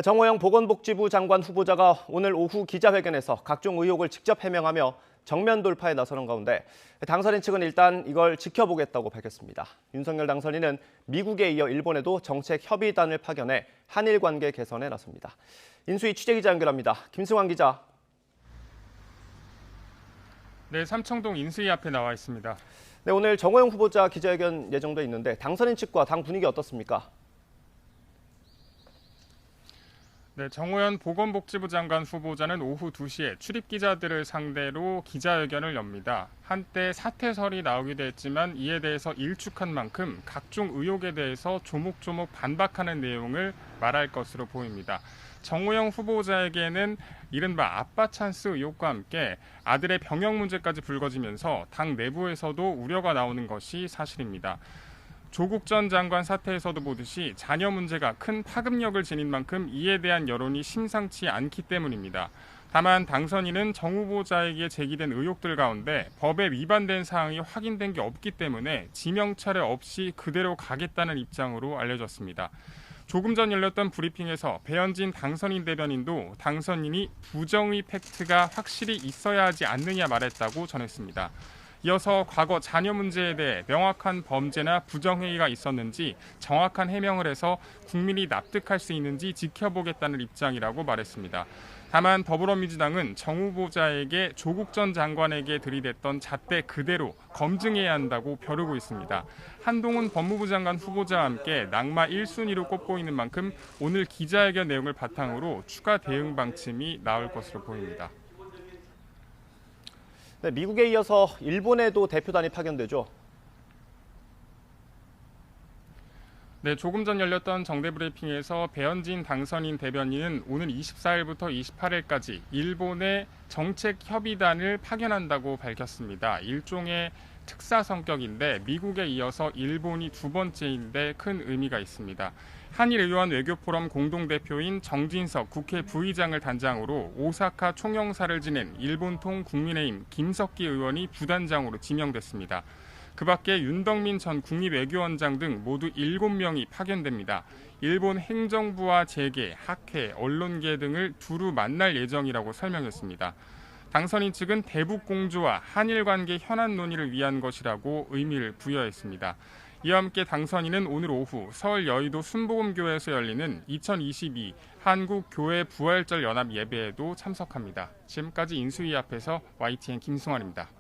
정호영 보건복지부 장관 후보자가 오늘 오후 기자회견에서 각종 의혹을 직접 해명하며 정면 돌파에 나서는 가운데 당선인 측은 일단 이걸 지켜보겠다고 밝혔습니다. 윤석열 당선인은 미국에 이어 일본에도 정책 협의단을 파견해 한일 관계 개선에 나섭니다. 인수위 취재기자 연결합니다. 김승환 기자. 네, 삼청동 인수위 앞에 나와 있습니다. 네, 오늘 정호영 후보자 기자회견 예정돼 있는데 당선인 측과 당 분위기 어떻습니까? 네, 정호연 보건복지부 장관 후보자는 오후 2시에 출입기자들을 상대로 기자회견을 엽니다. 한때 사퇴설이 나오기도 했지만 이에 대해서 일축한 만큼 각종 의혹에 대해서 조목조목 반박하는 내용을 말할 것으로 보입니다. 정호영 후보자에게는 이른바 아빠 찬스 의혹과 함께 아들의 병역 문제까지 불거지면서 당 내부에서도 우려가 나오는 것이 사실입니다. 조국 전 장관 사태에서도 보듯이 자녀 문제가 큰 파급력을 지닌 만큼 이에 대한 여론이 심상치 않기 때문입니다. 다만 당선인은 정 후보자에게 제기된 의혹들 가운데 법에 위반된 사항이 확인된 게 없기 때문에 지명차례 없이 그대로 가겠다는 입장으로 알려졌습니다. 조금 전 열렸던 브리핑에서 배현진 당선인 대변인도 당선인이 부정의 팩트가 확실히 있어야 하지 않느냐 말했다고 전했습니다. 이어서 과거 자녀 문제에 대해 명확한 범죄나 부정행위가 있었는지 정확한 해명을 해서 국민이 납득할 수 있는지 지켜보겠다는 입장이라고 말했습니다. 다만 더불어민주당은 정 후보자에게 조국 전 장관에게 들이댔던 잣대 그대로 검증해야 한다고 벼르고 있습니다. 한동훈 법무부 장관 후보자와 함께 낙마 1순위로 꼽고 있는 만큼 오늘 기자회견 내용을 바탕으로 추가 대응 방침이 나올 것으로 보입니다. 네, 미국에 이어서 일본에도 대표단이 파견되죠. 네, 조금 전 열렸던 정례 브리핑에서 배현진 당선인 대변인은 오는 24일부터 28일까지 일본의 정책협의단을 파견한다고 밝혔습니다. 일종의 특사 성격인데 미국에 이어서 일본이 두 번째인데 큰 의미가 있습니다. 한일의원 외교포럼 공동대표인 정진석 국회 부의장을 단장으로 오사카 총영사를 지낸 일본통 국민의힘 김석기 의원이 부단장으로 지명됐습니다. 그 밖에 윤덕민 전 국립외교원장 등 모두 7명이 파견됩니다. 일본 행정부와 재계, 학회, 언론계 등을 두루 만날 예정이라고 설명했습니다. 당선인 측은 대북 공조와 한일 관계 현안 논의를 위한 것이라고 의미를 부여했습니다. 이와 함께 당선인은 오늘 오후 서울 여의도 순복음교회에서 열리는 2022 한국교회 부활절 연합 예배에도 참석합니다. 지금까지 인수위 앞에서 YTN 김승환입니다.